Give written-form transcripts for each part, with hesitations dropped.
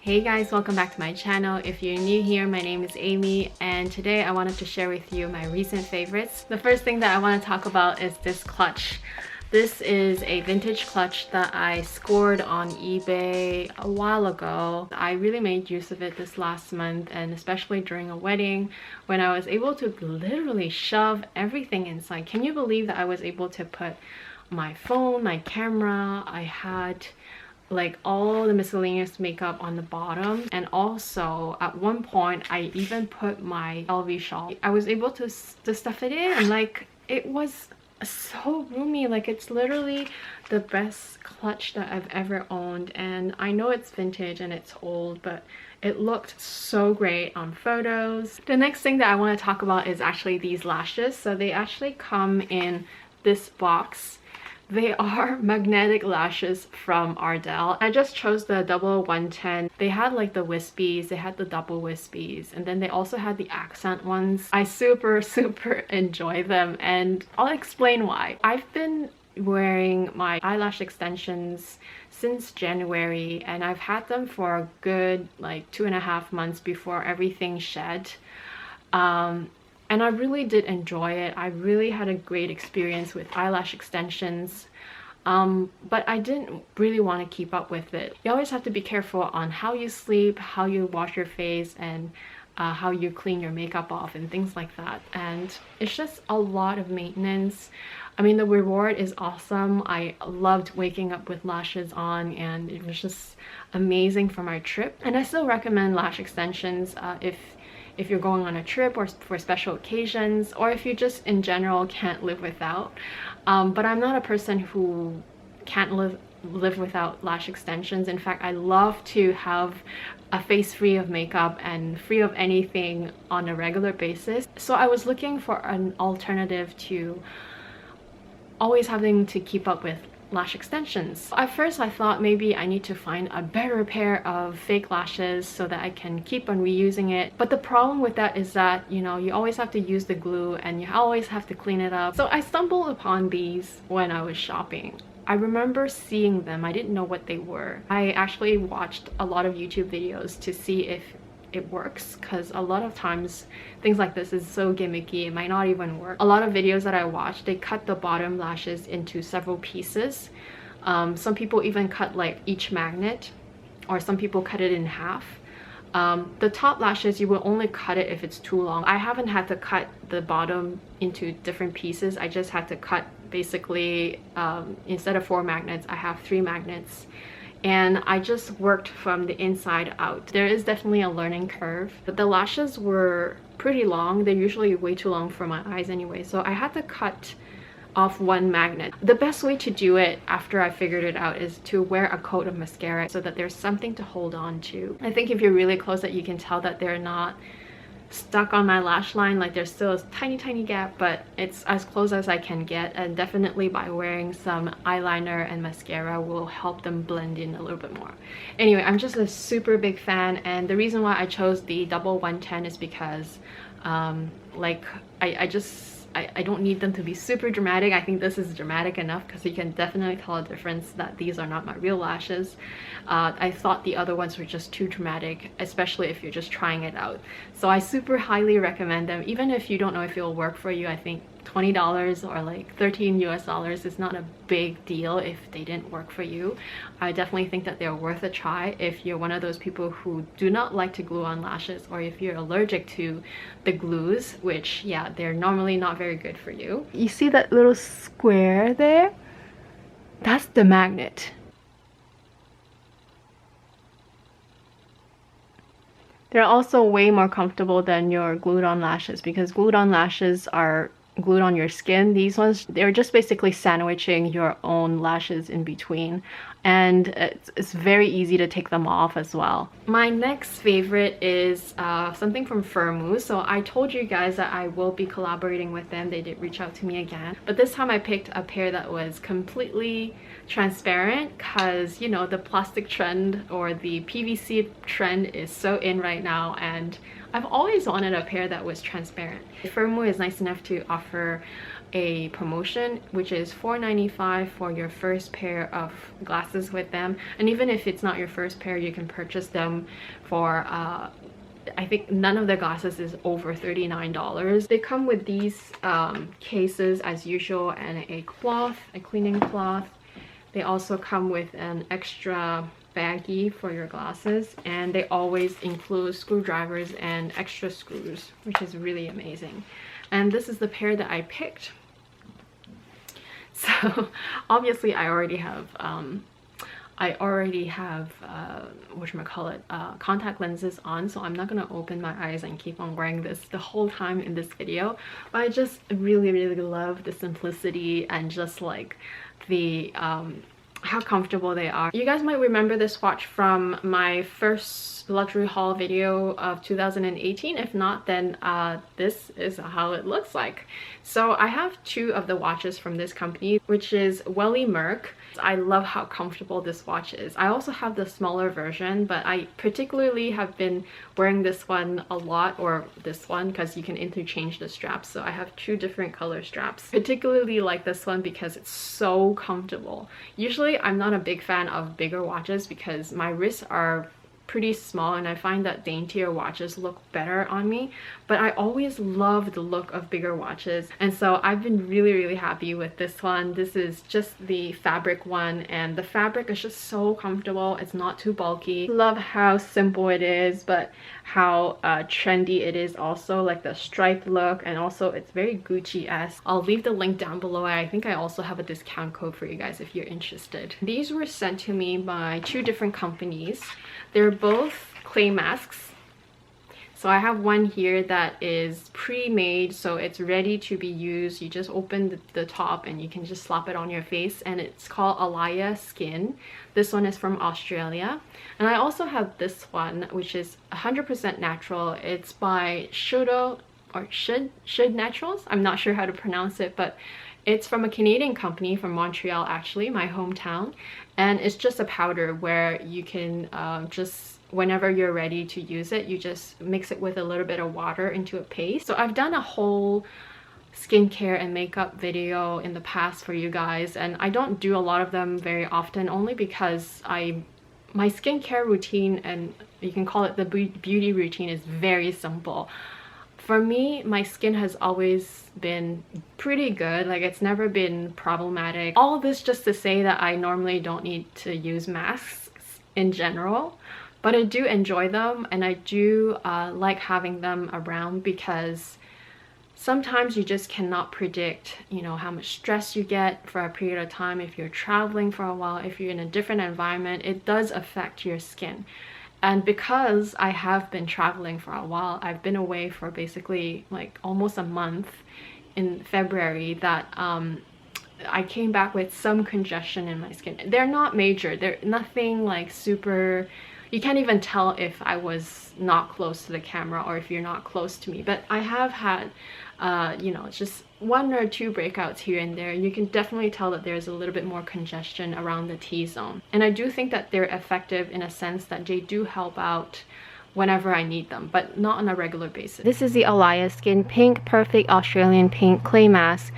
Hey guys, welcome back to my channel. If you're new here, my name is Amy and today I wanted to share with you my recent favorites. The first thing that I want to talk about is this clutch. This is a vintage clutch that I scored on eBay a while ago. I really made use of it this last month, and especially during a wedding when I was able to literally shove everything inside. Can you believe that I was able to put my phone, my camera, I had like all the miscellaneous makeup on the bottom, and also at one point I even put my LV shawl. I was able to stuff it in, and like it was so roomy. Like it's literally the best clutch that I've ever owned, and I know it's vintage and it's old, but it looked so great on photos. The next thing that I want to talk about is actually these lashes. So they actually come in this box. They are magnetic lashes from Ardell. I just chose the double 110. They had like the wispies, they had the double wispies, and then they also had the accent ones. I super enjoy them, and I'll explain why. I've been wearing my eyelash extensions since January, and I've had them for a good like 2.5 months before everything shed. And I really did enjoy it. I really had a great experience with eyelash extensions, but I didn't really want to keep up with it. You always have to be careful on how you sleep, how you wash your face, and how you clean your makeup off and things like that. And it's just a lot of maintenance. I mean, the reward is awesome. I loved waking up with lashes on, and it was just amazing for my trip. And I still recommend lash extensions if you're going on a trip or for special occasions, or if you just in general can't live without. But I'm not a person who can't live without lash extensions. In fact, I love to have a face free of makeup and free of anything on a regular basis. So I was looking for an alternative to always having to keep up with lash extensions. At first I thought maybe I need to find a better pair of fake lashes so that I can keep on reusing it. But the problem with that is that, you know, you always have to use the glue and you always have to clean it up. So I stumbled upon these when I was shopping. I remember seeing them. I didn't know what they were. I actually watched a lot of YouTube videos to see if it works, because a lot of times things like this is so gimmicky, it might not even work. A lot of videos that I watched, they cut the bottom lashes into several pieces. Some people even cut like each magnet, or some people cut it in half. The top lashes, you will only cut it if it's too long. I haven't had to cut the bottom into different pieces. I just had to cut basically, instead of 4 magnets, I have 3 magnets. And I just worked from the inside out. There is definitely a learning curve, but the lashes were pretty long. They're usually way too long for my eyes anyway, so I had to cut off 1 magnet. The best way to do it after I figured it out is to wear a coat of mascara so that there's something to hold on to. I think if you're really close, that you can tell that they're not stuck on my lash line. Like there's still a tiny gap, but it's as close as I can get, and definitely by wearing some eyeliner and mascara will help them blend in a little bit more. Anyway, I'm just a super big fan, and the reason why I chose the double 110 is because like I don't need them to be super dramatic. I think this is dramatic enough, because you can definitely tell a difference that these are not my real lashes. I thought the other ones were just too dramatic, especially if you're just trying it out. So I super highly recommend them. Even if you don't know if it'll work for you, I think $20 or like $13 US is not a big deal if they didn't work for you. I definitely think that they're worth a try if you're one of those people who do not like to glue on lashes, or if you're allergic to the glues, which yeah, they're normally not very good for you. You see that little square there? That's the magnet. They're also way more comfortable than your glued on lashes, because glued on lashes are glued on your skin. These ones, they're just basically sandwiching your own lashes in between, and it's very easy to take them off as well. My next favorite is something from Firmoo. So I told you guys that I will be collaborating with them. They did reach out to me again, but this time I picked a pair that was completely transparent, because you know, the plastic trend or the PVC trend is so in right now, and I've always wanted a pair that was transparent. Firmoo is nice enough to offer a promotion which is $4.95 for your first pair of glasses with them, and even if it's not your first pair, you can purchase them for I think none of the glasses is over $39. They come with these cases as usual and a cloth, a cleaning cloth. They also come with an extra baggie for your glasses, and they always include screwdrivers and extra screws, which is really amazing. And this is the pair that I picked. So obviously I already have whatchamacallit, contact lenses on, so I'm not gonna open my eyes and keep on wearing this the whole time in this video. But I just really love the simplicity and just like the how comfortable they are. You guys might remember this watch from my first luxury haul video of 2018. If not, then this is how it looks like. So I have two of the watches from this company, which is Welly Merck. I love how comfortable this watch is. I also have the smaller version, but I particularly have been wearing this one a lot, or this one, because you can interchange the straps. So I have two different color straps. Particularly like this one because it's so comfortable. Usually I'm not a big fan of bigger watches because my wrists are pretty small and I find that daintier watches look better on me, but I always love the look of bigger watches, and so I've been really happy with this one. This is just the fabric one, and the fabric is just so comfortable. It's not too bulky. Love how simple it is, but how trendy it is also, like the striped look, and also it's very Gucci-esque. I'll leave the link down below. I think I also have a discount code for you guys if you're interested. These were sent to me by two different companies. They're both clay masks. So I have one here that is pre-made, so it's ready to be used. You just open the top and you can just slap it on your face, and it's called Alya Skin. This one is from Australia. And I also have this one, which is 100% natural. It's by Shuddh Naturals. I'm not sure how to pronounce it, but it's from a Canadian company from Montreal, actually, my hometown. And it's just a powder where you can just, whenever you're ready to use it, you just mix it with a little bit of water into a paste. So I've done a whole skincare and makeup video in the past for you guys, and I don't do a lot of them very often, only because my skincare routine, and you can call it the beauty routine, is very simple. For me, my skin has always been pretty good. Like, it's never been problematic. All of this just to say that I normally don't need to use masks in general, but I do enjoy them, and I do like having them around, because sometimes you just cannot predict, you know, how much stress you get for a period of time. If you're traveling for a while, if you're in a different environment, it does affect your skin. And because I have been traveling for a while, I've been away for basically like almost a month in February, that I came back with some congestion in my skin. They're not major, they're nothing like super, you can't even tell if I was not close to the camera or if you're not close to me, but I have had you know, just one or two breakouts here and there. You can definitely tell that there's a little bit more congestion around the T-zone, and I do think that they're effective in a sense that they do help out whenever I need them, but not on a regular basis. This is the Alya Skin Pink Perfect Australian Pink Clay Mask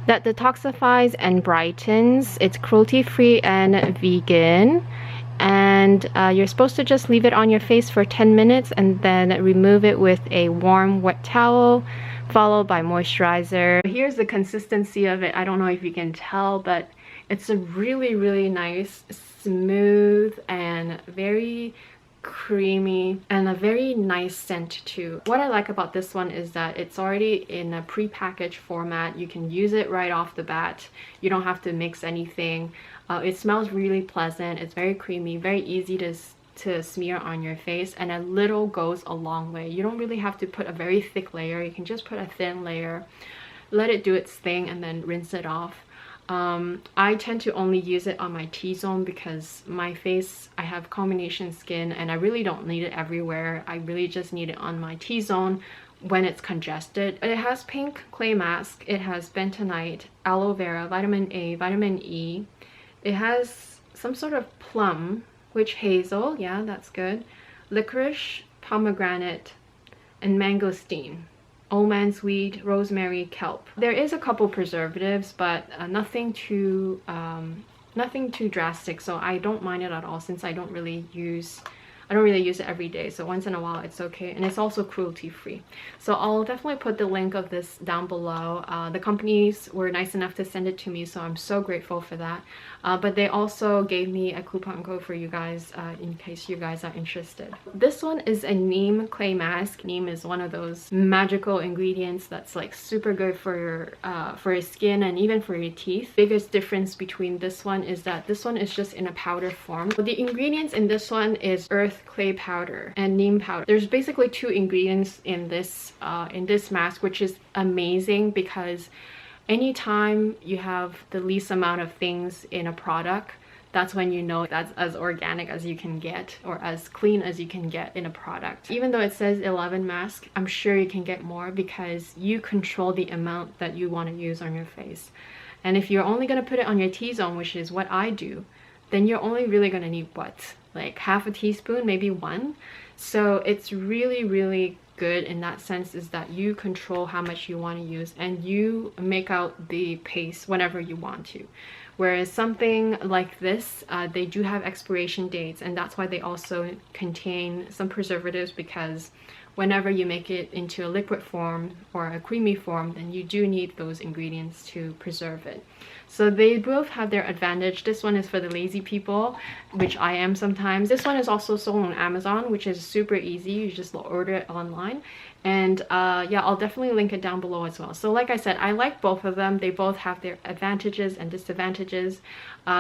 that detoxifies and brightens. It's cruelty-free and vegan, and you're supposed to just leave it on your face for 10 minutes and then remove it with a warm wet towel, followed by moisturizer. Here's the consistency of it. I don't know if you can tell, but it's a really nice, smooth, and very creamy, and a very nice scent too. What I like about this one is that it's already in a pre-packaged format. You can use it right off the bat. You don't have to mix anything. It smells really pleasant. It's very creamy, very easy to smear on your face, and a little goes a long way. You don't really have to put a very thick layer. You can just put a thin layer, let it do its thing, and then rinse it off. I tend to only use it on my T-zone because my face, I have combination skin, and I really don't need it everywhere. I really just need it on my T-zone when it's congested. It has pink clay mask, it has bentonite, aloe vera, vitamin A, vitamin E. It has some sort of plum, witch hazel, yeah, that's good, licorice, pomegranate, and mangosteen. almond sweet, rosemary, kelp. There is a couple preservatives, but nothing too drastic, so I don't mind it at all since I don't really use it every day, so once in a while it's okay, and it's also cruelty free. So I'll definitely put the link of this down below. The companies were nice enough to send it to me, so I'm so grateful for that. But they also gave me a coupon code for you guys in case you guys are interested. This one is a neem clay mask. Neem is one of those magical ingredients that's like super good for your skin and even for your teeth. Biggest difference between this one is that this one is just in a powder form. The ingredients in this one is earth clay powder and neem powder. There's basically 2 ingredients in this mask, which is amazing because anytime you have the least amount of things in a product, that's when you know that's as organic as you can get or as clean as you can get in a product. Even though it says 11 mask, I'm sure you can get more because you control the amount that you want to use on your face. And if you're only going to put it on your T-zone, which is what I do, then you're only really going to need what? Like half a teaspoon, maybe 1. So it's really good in that sense, is that you control how much you want to use and you make out the paste whenever you want to. Whereas something like this, they do have expiration dates, and that's why they also contain some preservatives, because whenever you make it into a liquid form or a creamy form, then you do need those ingredients to preserve it. So they both have their advantage. This one is for the lazy people, which I am sometimes. This one is also sold on Amazon, which is super easy. You just order it online. And yeah, I'll definitely link it down below as well. So like I said, I like both of them. They both have their advantages and disadvantages.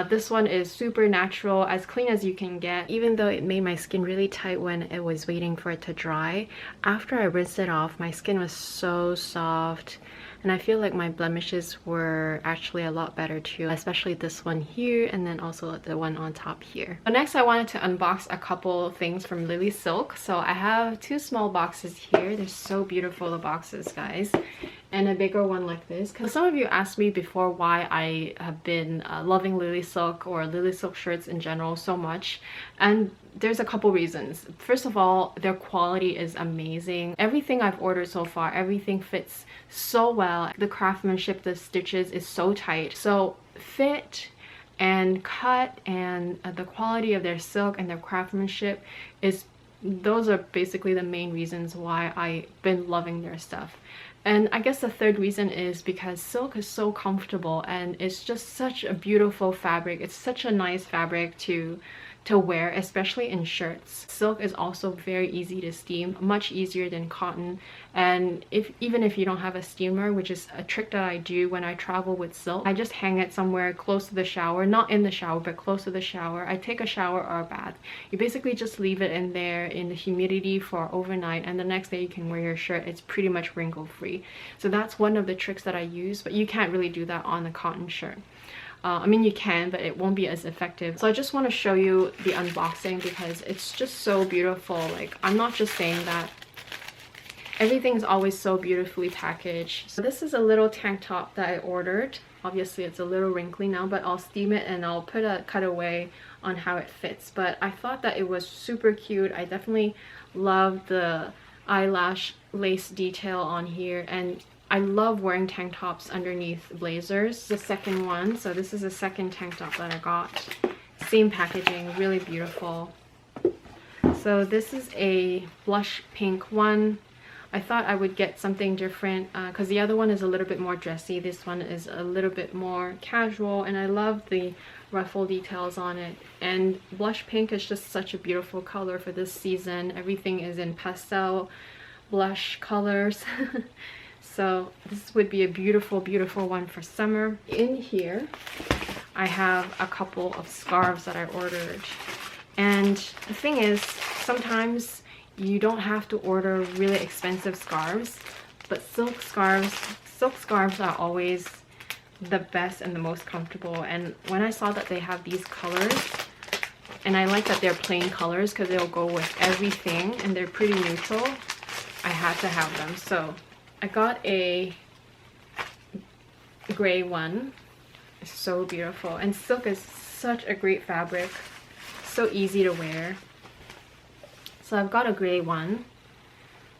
This one is super natural, as clean as you can get. Even though it made my skin really tight when it was waiting for it to dry, after I rinsed it off, my skin was so soft. And I feel like my blemishes were actually a lot better too, especially this one here and then also the one on top here. But next I wanted to unbox a couple things from LILYSILK. So I have 2 small boxes here. They're so beautiful, the boxes, guys. And a bigger one like this. Because some of you asked me before why I have been loving LILYSILK or LILYSILK shirts in general so much. And there's a couple reasons. First of all, their quality is amazing. Everything I've ordered so far, everything fits so well. The craftsmanship, the stitches is so tight. So fit and cut and the quality of their silk and their craftsmanship those are basically the main reasons why I've been loving their stuff. And I guess the third reason is because silk is so comfortable and it's just such a beautiful fabric. It's such a nice fabric to wear, especially in shirts. Silk is also very easy to steam, much easier than cotton. And even if you don't have a steamer, which is a trick that I do when I travel with silk, I just hang it somewhere close to the shower, not in the shower, but close to the shower. I take a shower or a bath. You basically just leave it in there in the humidity for overnight, and the next day you can wear your shirt. It's pretty much wrinkle free. So that's one of the tricks that I use, but you can't really do that on a cotton shirt. I mean, you can, but it won't be as effective. So I just want to show you the unboxing because it's just so beautiful. Like, I'm not just saying that. Everything's always so beautifully packaged. So this is a little tank top that I ordered. Obviously, it's a little wrinkly now, but I'll steam it and I'll put a cutaway on how it fits. But I thought that it was super cute. I definitely love the eyelash lace detail on here, and I love wearing tank tops underneath blazers. The second one, so this is the second tank top that I got. Same packaging, really beautiful. So this is a blush pink one. I thought I would get something different because the other one is a little bit more dressy. This one is a little bit more casual, and I love the ruffle details on it. And blush pink is just such a beautiful color for this season. Everything is in pastel blush colors. So this would be a beautiful, beautiful one for summer. In here, I have a couple of scarves that I ordered. And the thing is, sometimes you don't have to order really expensive scarves, but silk scarves are always the best and the most comfortable. And when I saw that they have these colors, and I like that they're plain colors because they'll go with everything and they're pretty neutral, I had to have them. So I got a gray one. It's so beautiful, and silk is such a great fabric, so easy to wear. So I've got a gray one.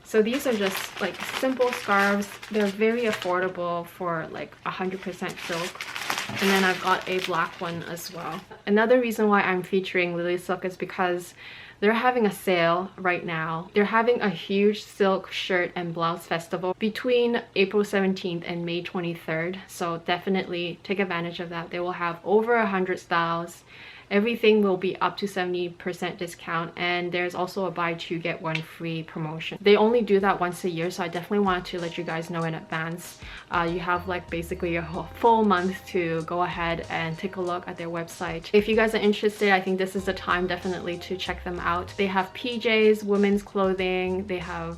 So these are just like simple scarves. They're very affordable for like 100% silk. And then I've got a black one as well. Another reason why I'm featuring LILYSILK is because they're having a sale right now. They're having a huge silk shirt and blouse festival between April 17th and May 23rd. So definitely take advantage of that. They will have over 100 styles. Everything will be up to 70% discount, and there's also a buy two get one free promotion. They only do that once a year, so I definitely wanted to let you guys know in advance. You have like basically a whole full month to go ahead and take a look at their website. If you guys are interested, I think this is the time definitely to check them out. They have PJs, women's clothing, they have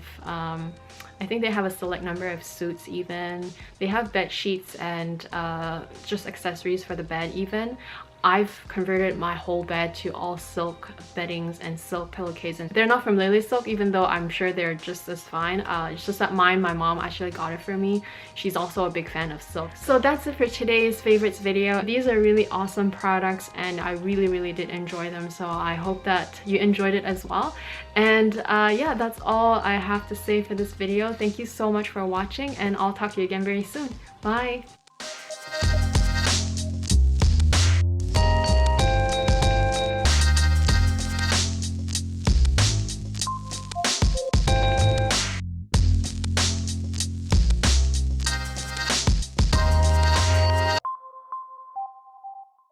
I think they have a select number of suits even. They have bed sheets and just accessories for the bed even. I've converted my whole bed to all silk beddings and silk pillowcases. They're not from LILYSILK, even though I'm sure they're just as fine. It's just that my mom actually got it for me. She's also a big fan of silk. So that's it for today's favorites video. These are really awesome products and I really did enjoy them. So I hope that you enjoyed it as well. And yeah, that's all I have to say for this video. Thank you so much for watching and I'll talk to you again very soon. Bye!